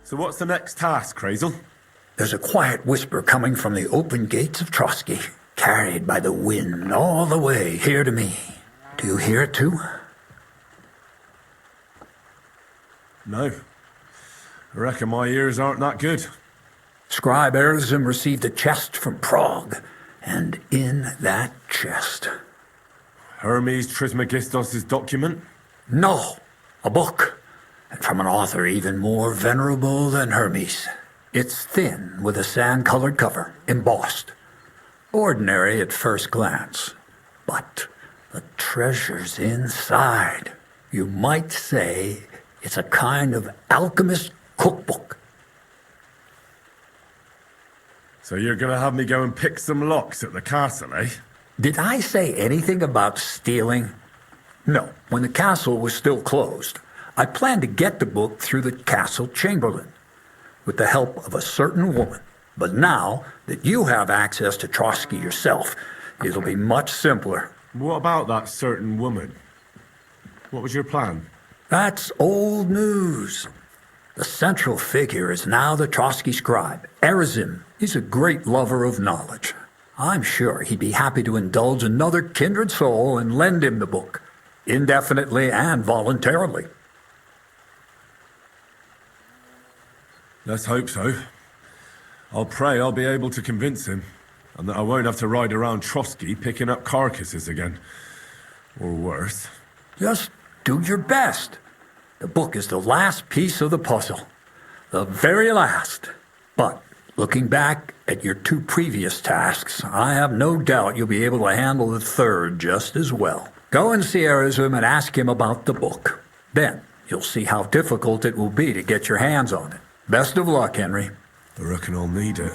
So what's the next task, Crazel? There's a quiet whisper coming from the open gates of Trotsky, carried by the wind all the way here to me. Do you hear it too? No. I reckon my ears aren't that good. Scribe Erasm received a chest from Prague, and in that chest... Hermes Trismegistos' document? No, a book. And from an author even more venerable than Hermes. It's thin, with a sand-colored cover, embossed. Ordinary at first glance. But the treasure's inside. You might say it's a kind of alchemist cookbook. So you're gonna have me go and pick some locks at the castle, eh? Did I say anything about stealing? No, when the castle was still closed. I planned to get the book through the castle chamberlain, with the help of a certain woman. But now that you have access to Trotsky yourself, it'll be much simpler. What about that certain woman? What was your plan? That's old news. The central figure is now the Trotsky scribe, Erasm. He's a great lover of knowledge. I'm sure he'd be happy to indulge another kindred soul and lend him the book, indefinitely and voluntarily. Let's hope so. I'll pray I'll be able to convince him, and that I won't have to ride around Trotsky picking up carcasses again. Or worse. Just do your best. The book is the last piece of the puzzle. The very last. But looking back at your two previous tasks, I have no doubt you'll be able to handle the third just as well. Go and see Erasm and ask him about the book. Then you'll see how difficult it will be to get your hands on it. Best of luck, Henry. I reckon I'll need it.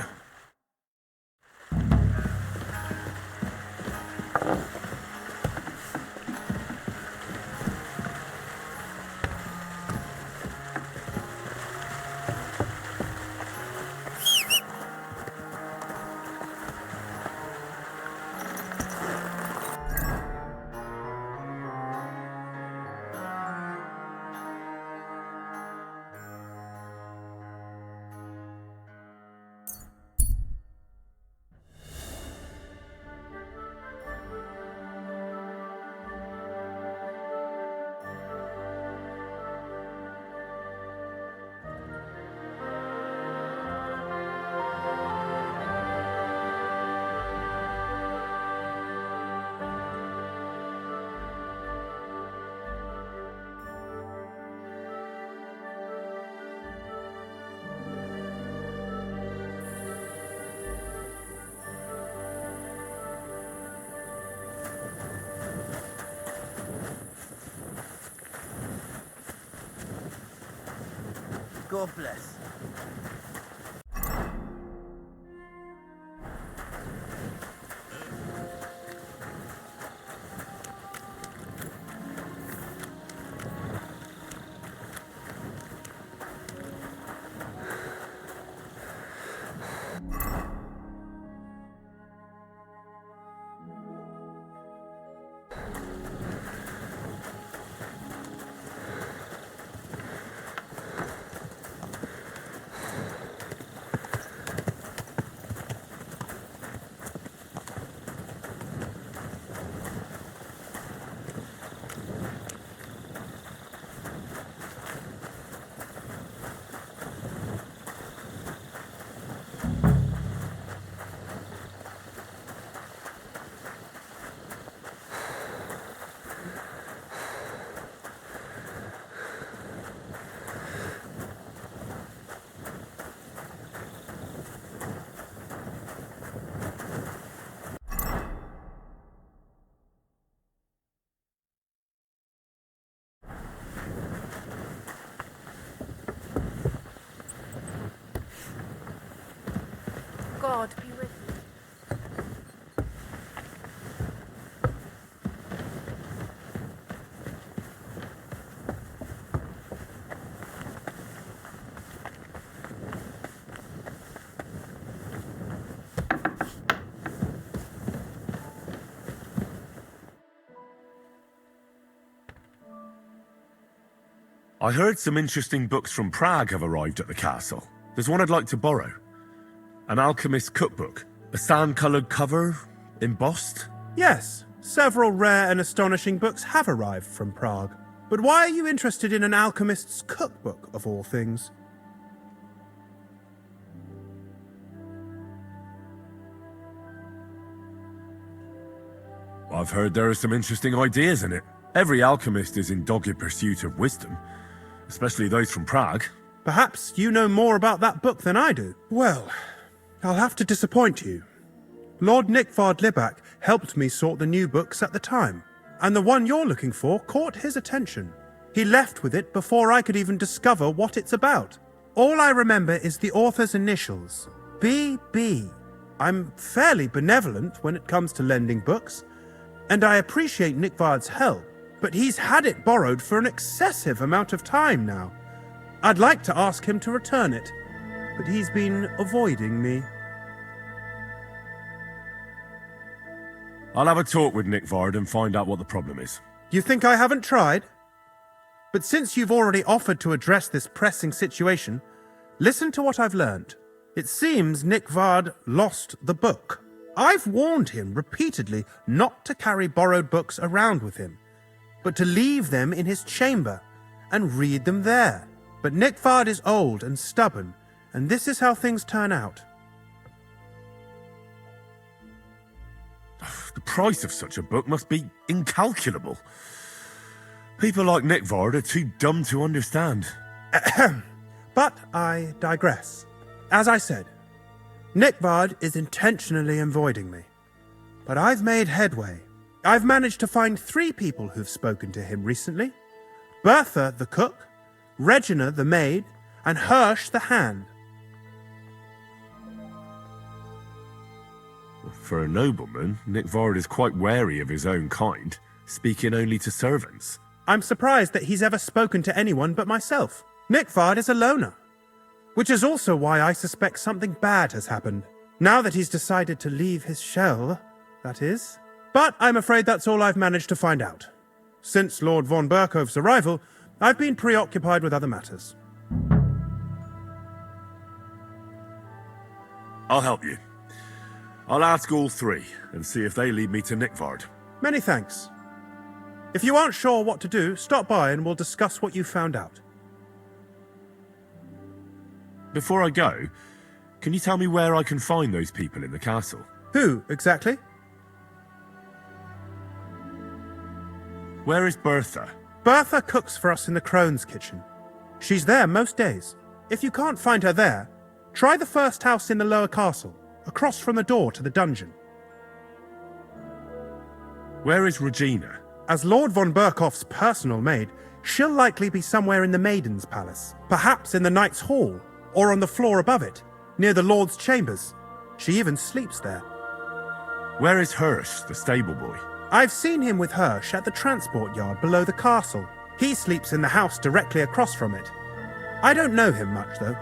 God bless. God be with you. I heard some interesting books from Prague have arrived at the castle. There's one I'd like to borrow. An alchemist's cookbook. A sand-coloured cover, embossed. Yes, several rare and astonishing books have arrived from Prague. But why are you interested in an alchemist's cookbook, of all things? I've heard there are some interesting ideas in it. Every alchemist is in dogged pursuit of wisdom, especially those from Prague. Perhaps you know more about that book than I do. Well, I'll have to disappoint you. Lord Nickvard Libak helped me sort the new books at the time, and the one you're looking for caught his attention. He left with it before I could even discover what it's about. All I remember is the author's initials, B.B. I'm fairly benevolent when it comes to lending books, and I appreciate Nickvard's help, but he's had it borrowed for an excessive amount of time now. I'd like to ask him to return it, but he's been avoiding me. I'll have a talk with Nickvard and find out what the problem is. You think I haven't tried? But since you've already offered to address this pressing situation, listen to what I've learned. It seems Nickvard lost the book. I've warned him repeatedly not to carry borrowed books around with him, but to leave them in his chamber and read them there. But Nickvard is old and stubborn, and this is how things turn out. The price of such a book must be incalculable. People like Nickvard are too dumb to understand. But I digress. As I said, Nickvard is intentionally avoiding me. But I've made headway. I've managed to find 3 people who've spoken to him recently. Bertha the cook, Regina the maid, and Hirsch the hand. For a nobleman, Nickvard is quite wary of his own kind, speaking only to servants. I'm surprised that he's ever spoken to anyone but myself. Nickvard is a loner, which is also why I suspect something bad has happened. Now that he's decided to leave his shell, that is. But I'm afraid that's all I've managed to find out. Since Lord von Berkov's arrival, I've been preoccupied with other matters. I'll help you. I'll ask all 3 and see if they lead me to Nickvard. Many thanks. If you aren't sure what to do, stop by and we'll discuss what you found out. Before I go, can you tell me where I can find those people in the castle? Who, exactly? Where is Bertha? Bertha cooks for us in the Crone's kitchen. She's there most days. If you can't find her there, try the first house in the lower castle, across from the door to the dungeon. Where is Regina? As Lord von Berkoff's personal maid, she'll likely be somewhere in the Maiden's Palace, perhaps in the Knight's Hall, or on the floor above it, near the Lord's chambers. She even sleeps there. Where is Hirsch, the stable boy? I've seen him with Hirsch at the transport yard below the castle. He sleeps in the house directly across from it. I don't know him much, though.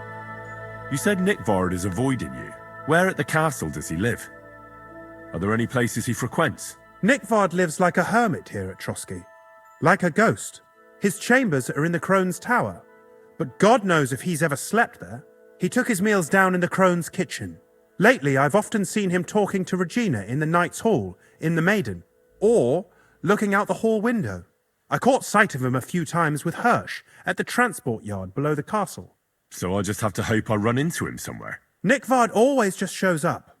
You said Nickvard is avoiding you. Where at the castle does he live? Are there any places he frequents? Nickvard lives like a hermit here at Trotsky. Like a ghost. His chambers are in the Crone's tower. But God knows if he's ever slept there. He took his meals down in the Crone's kitchen. Lately, I've often seen him talking to Regina in the Knight's Hall, in the Maiden, or looking out the hall window. I caught sight of him a few times with Hirsch at the transport yard below the castle. So I just have to hope I run into him somewhere. Nickvard always just shows up.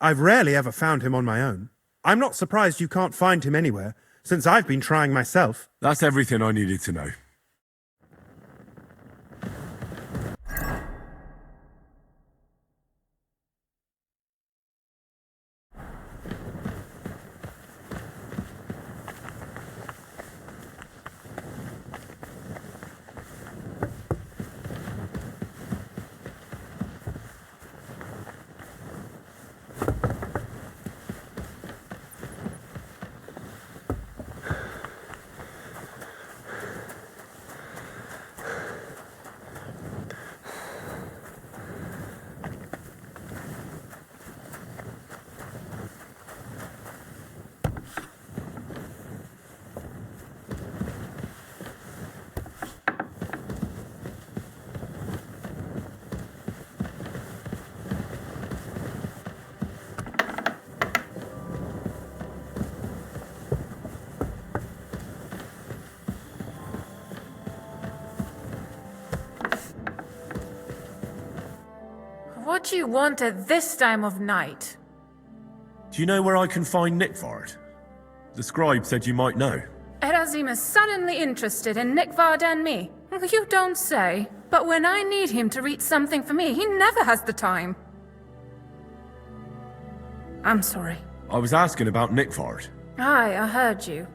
I've rarely ever found him on my own. I'm not surprised you can't find him anywhere, since I've been trying myself. That's everything I needed to know. What do you want at this time of night? Do you know where I can find Nickvard? The scribe said you might know. Erazim is suddenly interested in Nickvard and me. You don't say. But when I need him to read something for me, he never has the time. I'm sorry. I was asking about Nickvard. Aye, I heard you.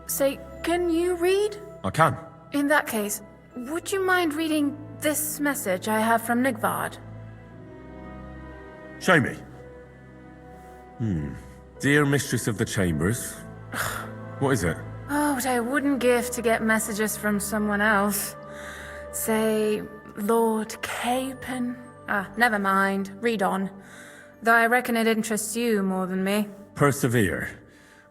Say, can you read? I can. In that case, would you mind reading this message I have from Nickvard? Show me. Dear Mistress of the Chambers. What is it? Oh, what I wouldn't give to get messages from someone else. Say, Lord Capon. Never mind. Read on. Though I reckon it interests you more than me. Persevere.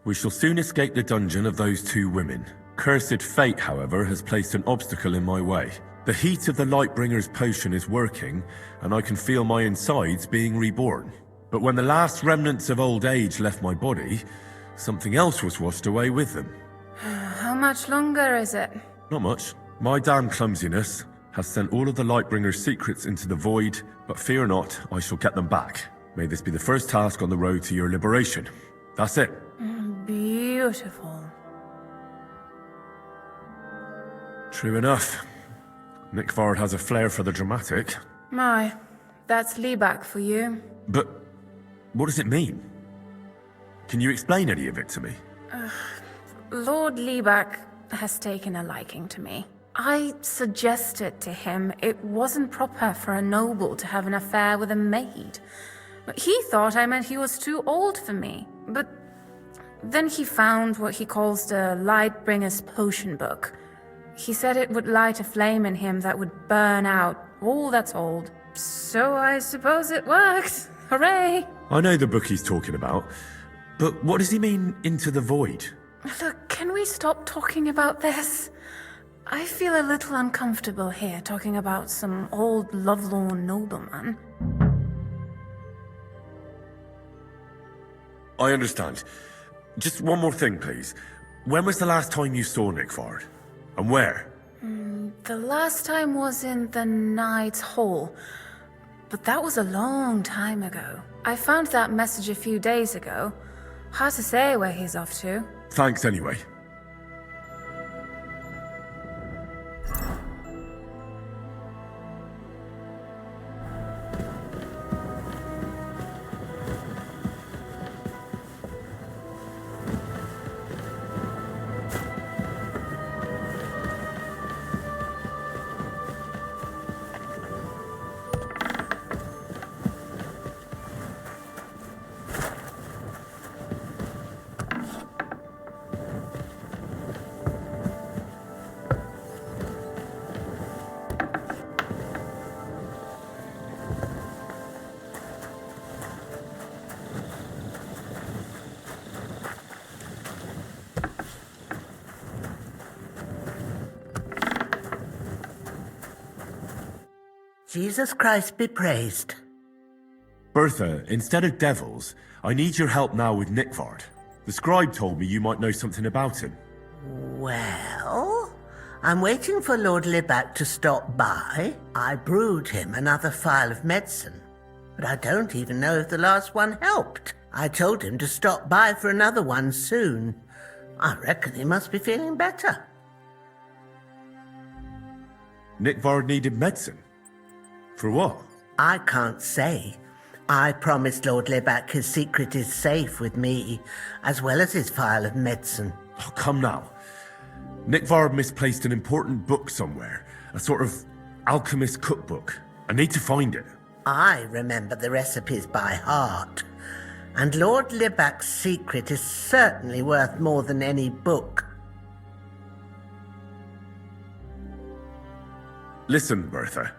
We shall soon escape the dungeon of those two women. Cursed fate, however, has placed an obstacle in my way. The heat of the Lightbringer's potion is working, and I can feel my insides being reborn. But when the last remnants of old age left my body, something else was washed away with them. How much longer is it? Not much. My damn clumsiness has sent all of the Lightbringer's secrets into the void, but fear not, I shall get them back. May this be the first task on the road to your liberation. That's it. Beautiful. True enough. Nickvard has a flair for the dramatic. My, that's Liebach for you. But what does it mean? Can you explain any of it to me? Lord Liebach has taken a liking to me. I suggested to him it wasn't proper for a noble to have an affair with a maid. But he thought I meant he was too old for me. But then he found what he calls the Lightbringer's potion book. He said it would light a flame in him that would burn out all that's old. So I suppose it worked. Hooray! I know the book he's talking about, but what does he mean, into the void? Look, can we stop talking about this? I feel a little uncomfortable here talking about some old lovelorn nobleman. I understand. Just one more thing, please. When was the last time you saw Nickvard? And where? The last time was in the Knight's Hall, but that was a long time ago. I found that message a few days ago. Hard to say where he's off to. Thanks anyway. Jesus Christ be praised. Bertha, instead of devils, I need your help now with Nickvard. The scribe told me you might know something about him. Well, I'm waiting for Lord Liebach to stop by. I brewed him another phial of medicine, but I don't even know if the last one helped. I told him to stop by for another one soon. I reckon he must be feeling better. Nickvard needed medicine? For what? I can't say. I promised Lord Liebach his secret is safe with me, as well as his phial of medicine. Oh, come now. Nickvard misplaced an important book somewhere. A sort of alchemist cookbook. I need to find it. I remember the recipes by heart. And Lord Liebach's secret is certainly worth more than any book. Listen, Bertha.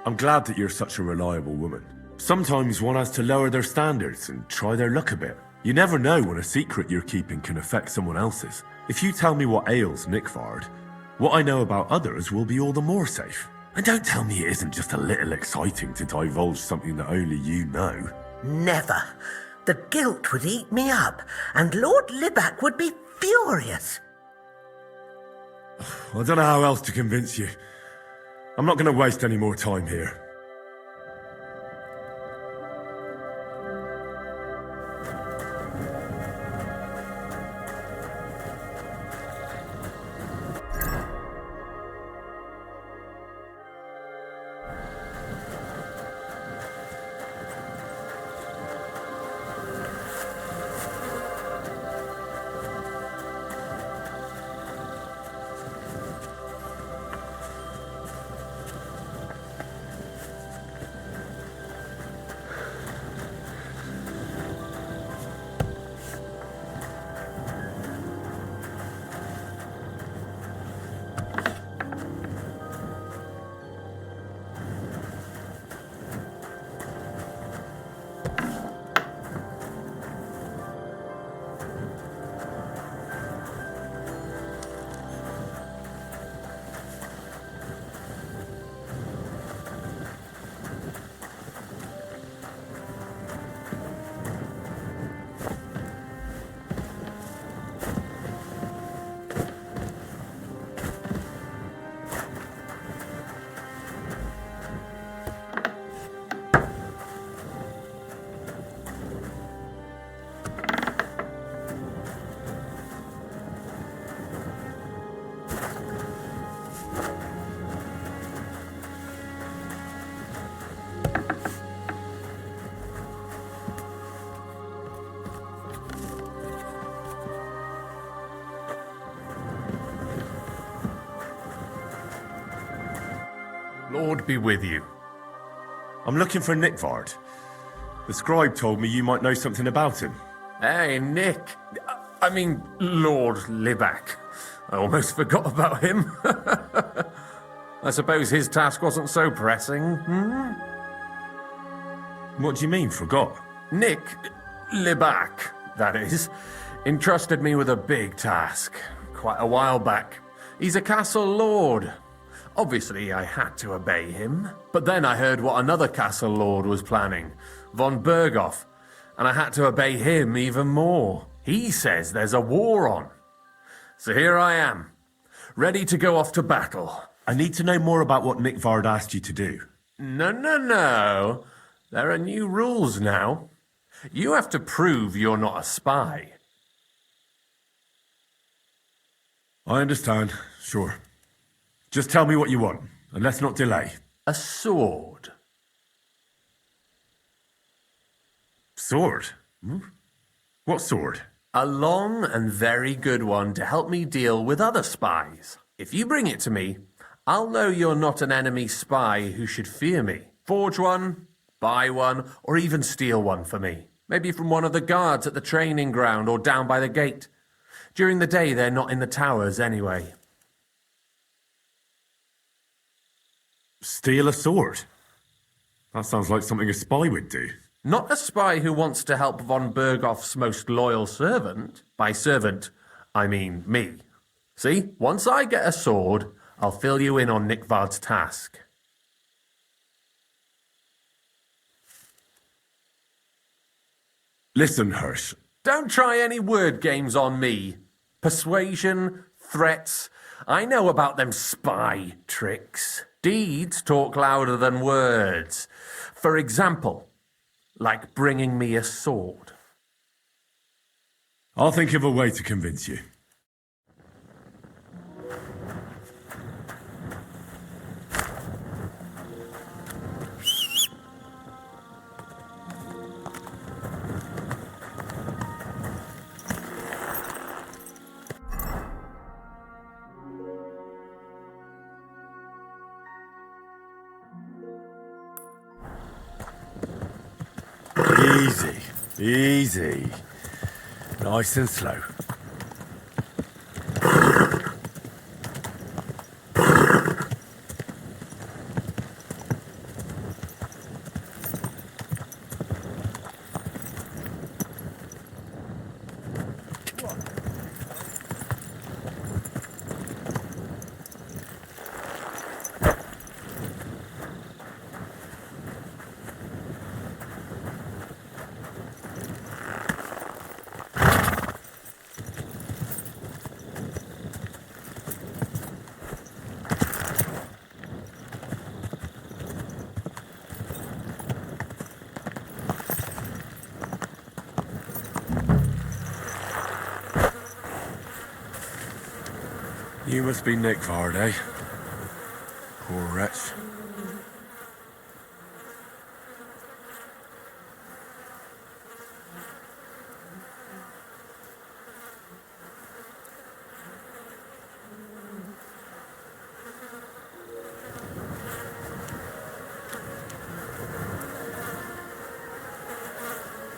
I'm glad that you're such a reliable woman. Sometimes one has to lower their standards and try their luck a bit. You never know when a secret you're keeping can affect someone else's. If you tell me what ails Nickvard, what I know about others will be all the more safe. And don't tell me it isn't just a little exciting to divulge something that only you know. Never. The guilt would eat me up, and Lord Libac would be furious. I don't know how else to convince you. I'm not going to waste any more time here. Lord be with you. I'm looking for Nickvard. The scribe told me you might know something about him. Hey, Nick. I mean, Lord Libac. I almost forgot about him. I suppose his task wasn't so pressing. What do you mean, forgot? Nick Libac, that is, entrusted me with a big task quite a while back. He's a castle lord. Obviously, I had to obey him. But then I heard what another castle lord was planning, von Berghoff, and I had to obey him even more. He says there's a war on. So here I am, ready to go off to battle. I need to know more about what Nickvard asked you to do. No. There are new rules now. You have to prove you're not a spy. I understand, sure. Just tell me what you want, and let's not delay. A sword. Sword? What sword? A long and very good one to help me deal with other spies. If you bring it to me, I'll know you're not an enemy spy who should fear me. Forge one, buy one, or even steal one for me. Maybe from one of the guards at the training ground or down by the gate. During the day, they're not in the towers anyway. Steal a sword? That sounds like something a spy would do. Not a spy who wants to help von Berghoff's most loyal servant. By servant, I mean me. See, once I get a sword, I'll fill you in on Nickvard's task. Listen, Hirsch. Don't try any word games on me. Persuasion, threats, I know about them spy tricks. Deeds talk louder than words. For example, like bringing me a sword. I'll think of a way to convince you. Easy. Nice and slow. You must be Nick Vard, eh? Poor wretch.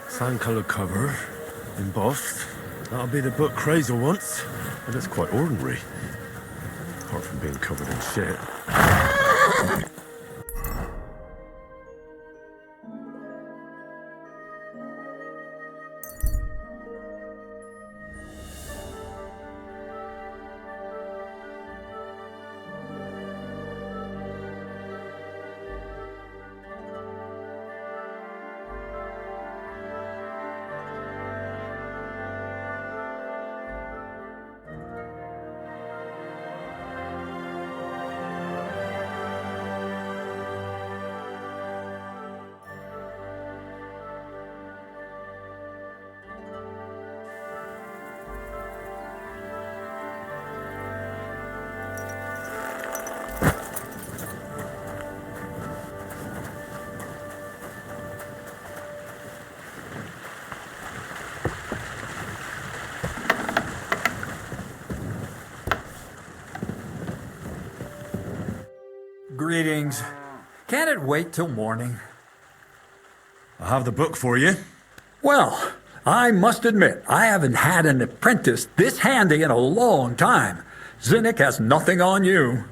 Sand-coloured cover, embossed. That'll be the book Crazel wants, and it's quite ordinary, apart from being covered in shit. Greetings. Can't it wait till morning? I have the book for you. Well, I must admit, I haven't had an apprentice this handy in a long time. Zinnik has nothing on you.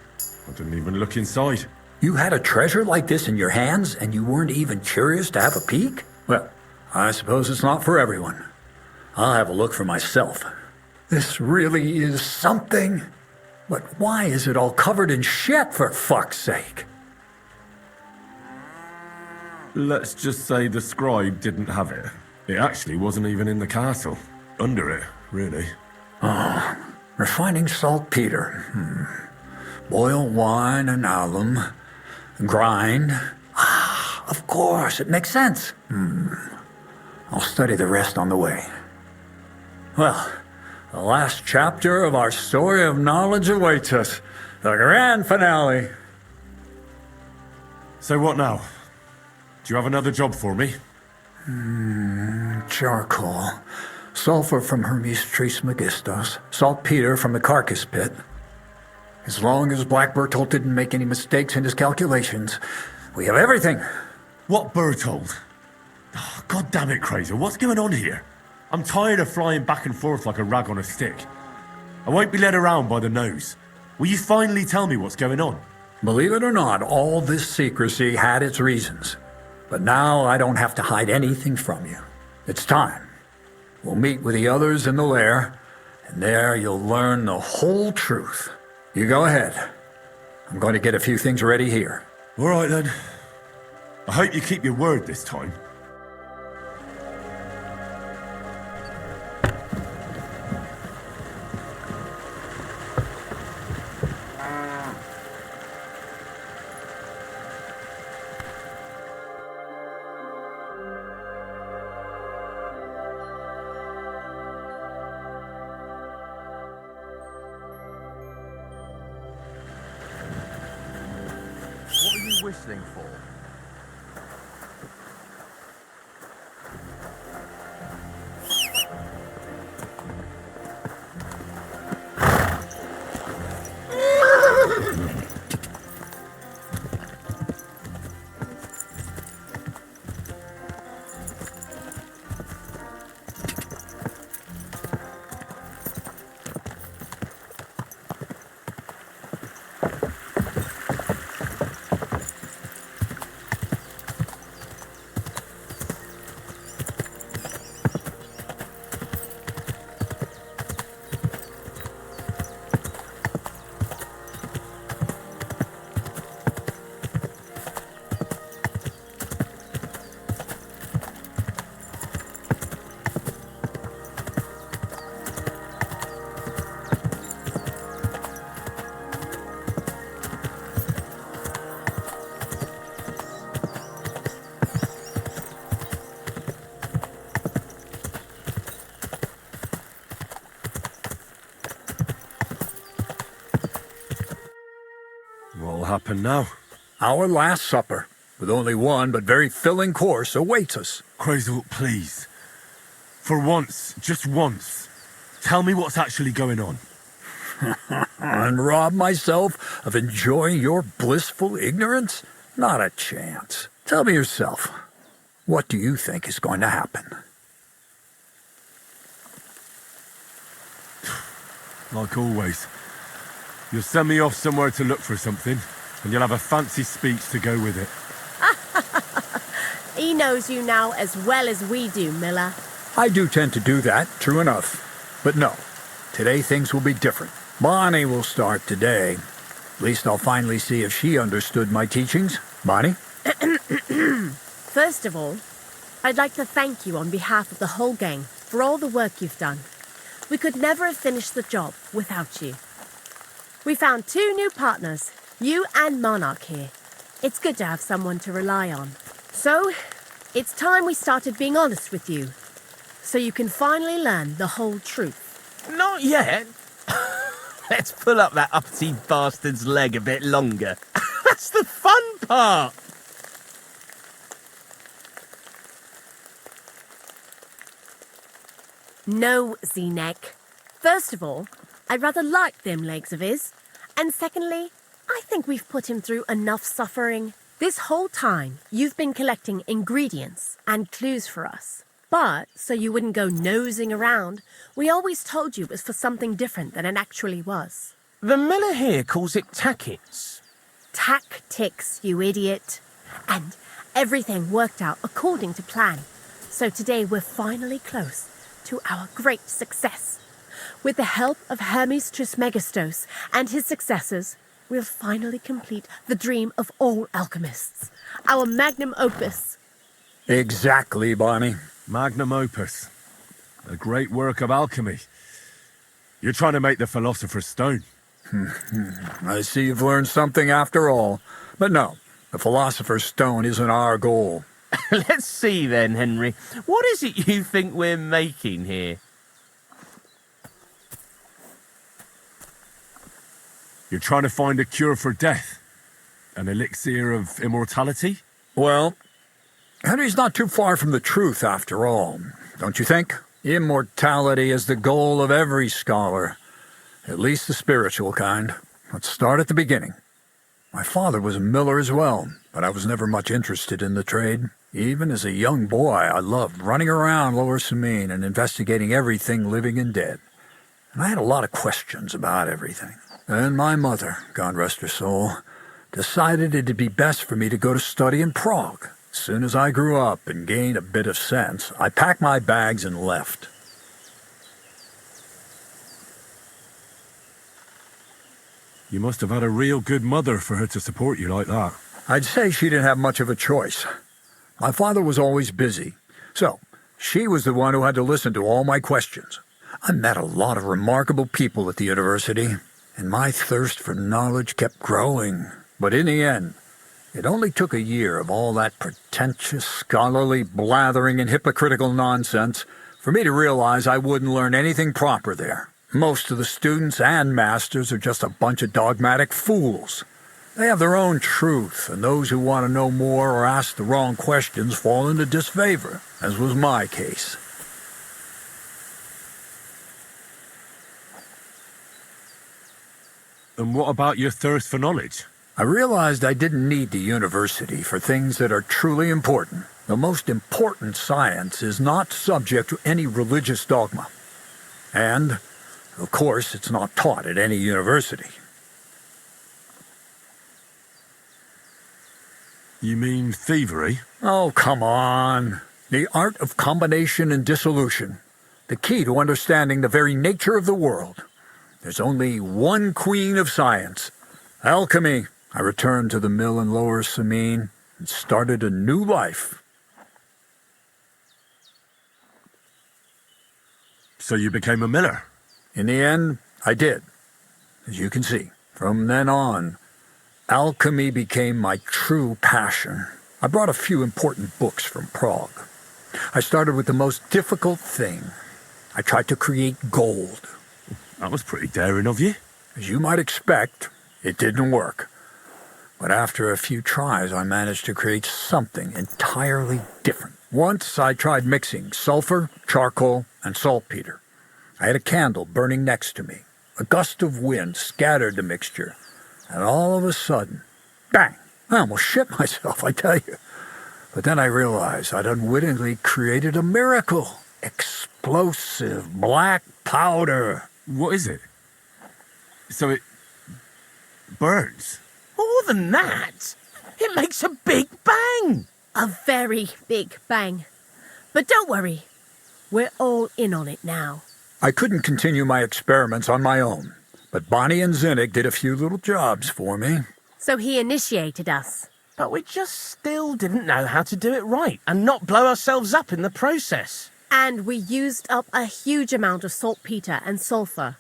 I didn't even look inside. You had a treasure like this in your hands and you weren't even curious to have a peek? Well, I suppose it's not for everyone. I'll have a look for myself. This really is something. But why is it all covered in shit, for fuck's sake? Let's just say the scribe didn't have it. It actually wasn't even in the castle. Under it, really. Refining saltpeter. Boil wine and alum. Grind. Of course, it makes sense. I'll study the rest on the way. Well, the last chapter of our story of knowledge awaits us. The grand finale. So what now? Do you have another job for me? Charcoal. Sulfur from Hermes Trismegistos. Saltpeter from the carcass pit. As long as Black Bertolt didn't make any mistakes in his calculations, we have everything. What Bertold? Oh, God damn it, Crazer, what's going on here? I'm tired of flying back and forth like a rag on a stick. I won't be led around by the nose. Will you finally tell me what's going on? Believe it or not, all this secrecy had its reasons. But now I don't have to hide anything from you. It's time. We'll meet with the others in the lair, and there you'll learn the whole truth. You go ahead. I'm going to get a few things ready here. All right, then. I hope you keep your word this time. What are you whistling for? happen now? Our last supper, with only one but very filling course, awaits us. Crazel, please. For once, just once, tell me what's actually going on. And rob myself of enjoying your blissful ignorance? Not a chance. Tell me yourself, what do you think is going to happen? Like always. You'll send me off somewhere to look for something, and you'll have a fancy speech to go with it. He knows you now as well as we do, Miller. I do tend to do that, true enough. But no, today things will be different. Bonnie will start today. At least I'll finally see if she understood my teachings. Bonnie? First of all, I'd like to thank you on behalf of the whole gang for all the work you've done. We could never have finished the job without you. We found 2 new partners, you and Monarch here. It's good to have someone to rely on. So, it's time we started being honest with you, so you can finally learn the whole truth. Not yet. Let's pull up that uppity bastard's leg a bit longer. That's the fun part. No, Z-Neck. First of all, I'd rather like them legs of his. And secondly, I think we've put him through enough suffering. This whole time, you've been collecting ingredients and clues for us. But, so you wouldn't go nosing around, we always told you it was for something different than it actually was. The miller here calls it tackets. Tactics, you idiot. And everything worked out according to plan. So today we're finally close to our great success. With the help of Hermes Trismegistos and his successors, we'll finally complete the dream of all alchemists, our Magnum Opus. Exactly, Bonnie. Magnum Opus. A great work of alchemy. You're trying to make the Philosopher's Stone. I see you've learned something after all. But no, the Philosopher's Stone isn't our goal. Let's see then, Henry. What is it you think we're making here? You're trying to find a cure for death? An elixir of immortality? Well, Henry's not too far from the truth after all, don't you think? Immortality is the goal of every scholar, at least the spiritual kind. Let's start at the beginning. My father was a miller as well, but I was never much interested in the trade. Even as a young boy, I loved running around Lower Samine and investigating everything living and dead. And I had a lot of questions about everything. Then my mother, God rest her soul, decided it'd be best for me to go to study in Prague. As soon as I grew up and gained a bit of sense, I packed my bags and left. You must have had a real good mother for her to support you like that. I'd say she didn't have much of a choice. My father was always busy, so she was the one who had to listen to all my questions. I met a lot of remarkable people at the university, and my thirst for knowledge kept growing. But in the end, it only took a year of all that pretentious, scholarly blathering and hypocritical nonsense for me to realize I wouldn't learn anything proper there. Most of the students and masters are just a bunch of dogmatic fools. They have their own truth, and those who want to know more or ask the wrong questions fall into disfavor, as was my case. And what about your thirst for knowledge? I realized I didn't need the university for things that are truly important. The most important science is not subject to any religious dogma. And, of course, it's not taught at any university. You mean thievery? Oh, come on. The art of combination and dissolution. The key to understanding the very nature of the world. There's only one queen of science. Alchemy. I returned to the mill in Lower Samine and started a new life. So you became a miller? In the end, I did. As you can see, from then on, alchemy became my true passion. I brought a few important books from Prague. I started with the most difficult thing. I tried to create gold. That was pretty daring of you. As you might expect, it didn't work. But after a few tries, I managed to create something entirely different. Once I tried mixing sulfur, charcoal, and saltpeter. I had a candle burning next to me. A gust of wind scattered the mixture, and all of a sudden, bang! I almost shit myself, I tell you. But then I realized I'd unwittingly created a miracle. Explosive black powder. What is it? So it burns? More than that, it makes a big bang. A very big bang. But don't worry, we're all in on it now. I couldn't continue my experiments on my own, but Bonnie and Zinnig did a few little jobs for me. So he initiated us. But we just still didn't know how to do it right and not blow ourselves up in the process. And we used up a huge amount of saltpeter and sulfur.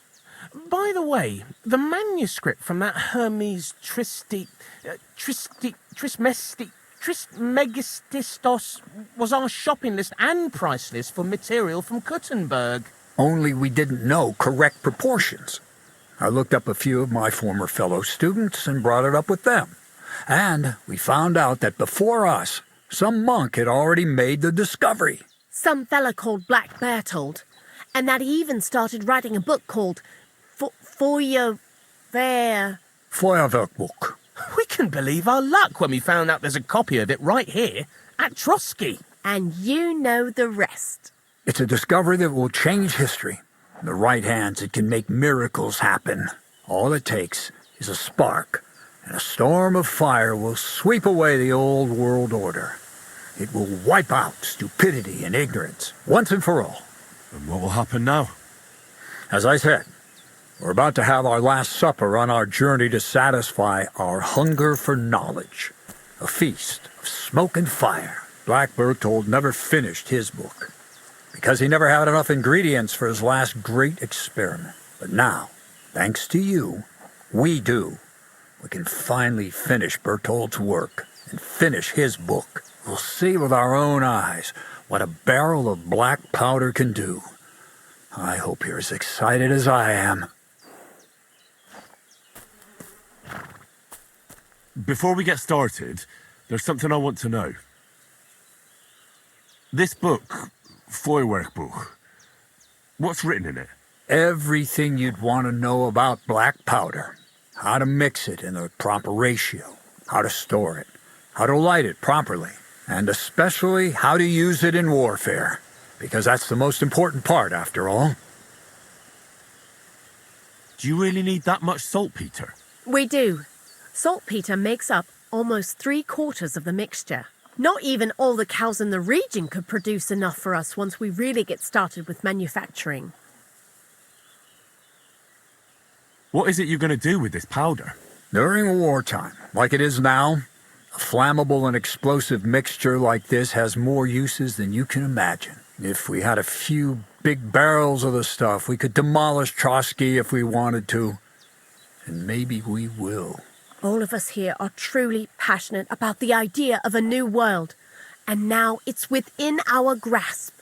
By the way, the manuscript from that Hermes Trismegistos was our shopping list and price list for material from Kuttenberg. Only we didn't know correct proportions. I looked up a few of my former fellow students and brought it up with them. And we found out that before us, some monk had already made the discovery. Some fella called Black Bertold, and that he even started writing a book called Feuerwerkbuch. We couldn't believe our luck when we found out there's a copy of it right here at Trotsky. And you know the rest. It's a discovery that will change history. In the right hands, it can make miracles happen. All it takes is a spark, and a storm of fire will sweep away the old world order. It will wipe out stupidity and ignorance, once and for all. And what will happen now? As I said, we're about to have our last supper on our journey to satisfy our hunger for knowledge. A feast of smoke and fire. Black Bertold never finished his book, because he never had enough ingredients for his last great experiment. But now, thanks to you, we do. We can finally finish Bertold's work and finish his book. We'll see with our own eyes what a barrel of black powder can do. I hope you're as excited as I am. Before we get started, there's something I want to know. This book, Feuerwerkbuch, what's written in it? Everything you'd want to know about black powder. How to mix it in the proper ratio, how to store it, how to light it properly, and especially how to use it in warfare, because that's the most important part, after all. Do you really need that much saltpeter? We do. Saltpeter makes up almost 3/4 of the mixture. Not even all the cows in the region could produce enough for us once we really get started with manufacturing. What is it you're going to do with this powder? During wartime, like it is now, a flammable and explosive mixture like this has more uses than you can imagine. If we had a few big barrels of the stuff, we could demolish Trotsky if we wanted to. And maybe we will. All of us here are truly passionate about the idea of a new world, and now it's within our grasp.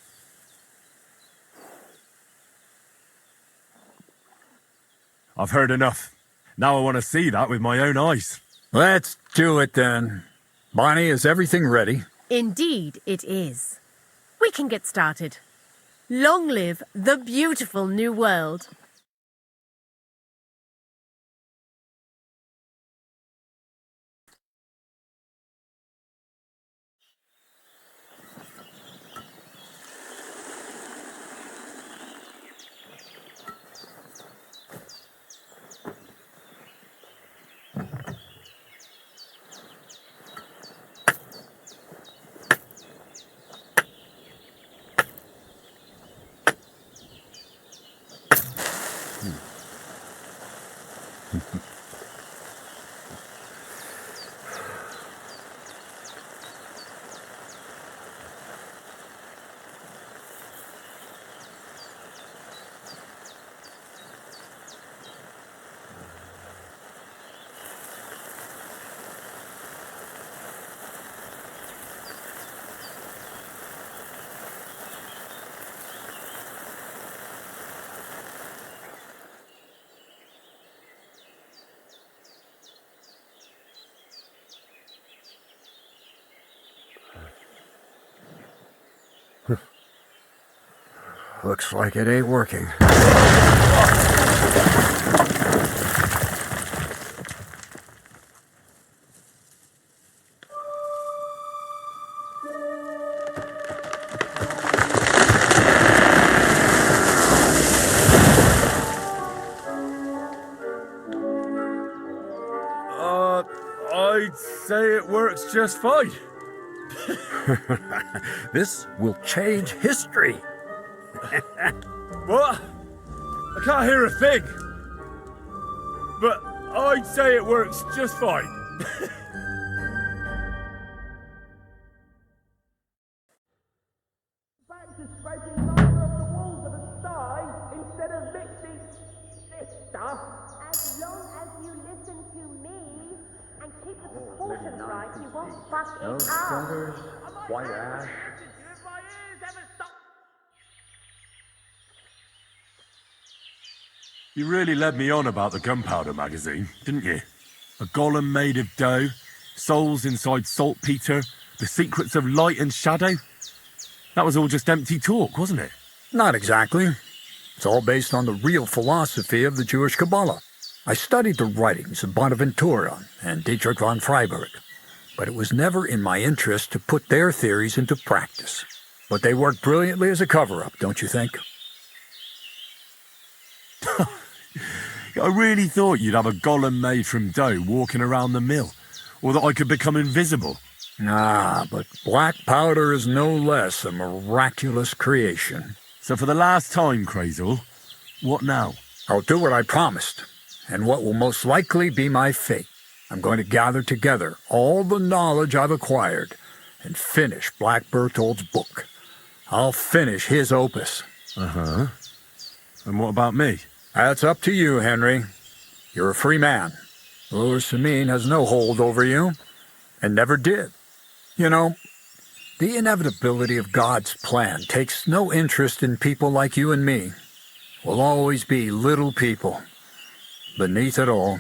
I've heard enough. Now I want to see that with my own eyes. Let's do it then. Bonnie, is everything ready? Indeed it is. We can get started. Long live the beautiful new world. Looks like it ain't working. I'd say it works just fine. This will change history. What? I can't hear a thing. But I'd say it works just fine. Practice scraping lighter off the walls of a sty instead of mixing this stuff. As long as you listen to me and keep the proportions right, you won't fuck it up. White ash. If my ears ever stop. You really led me on about the gunpowder magazine, didn't you? A golem made of dough, souls inside saltpeter, the secrets of light and shadow. That was all just empty talk, wasn't it? Not exactly. It's all based on the real philosophy of the Jewish Kabbalah. I studied the writings of Bonaventura and Dietrich von Freiberg, but it was never in my interest to put their theories into practice. But they work brilliantly as a cover-up, don't you think? I really thought you'd have a golem made from dough walking around the mill, or that I could become invisible. But black powder is no less a miraculous creation. So for the last time, Crazel, what now? I'll do what I promised, and what will most likely be my fate. I'm going to gather together all the knowledge I've acquired and finish Black Berthold's book. I'll finish his opus. Uh-huh. And what about me? That's up to you, Henry. You're a free man. Lord Samin has no hold over you, and never did. You know, the inevitability of God's plan takes no interest in people like you and me. We'll always be little people, beneath it all.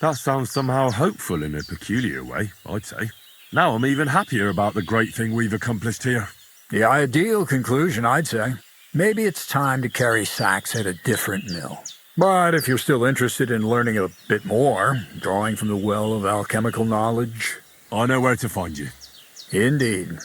That sounds somehow hopeful in a peculiar way, I'd say. Now I'm even happier about the great thing we've accomplished here. The ideal conclusion, I'd say. Maybe it's time to carry sacks at a different mill. But if you're still interested in learning a bit more, drawing from the well of alchemical knowledge... I know where to find you. Indeed.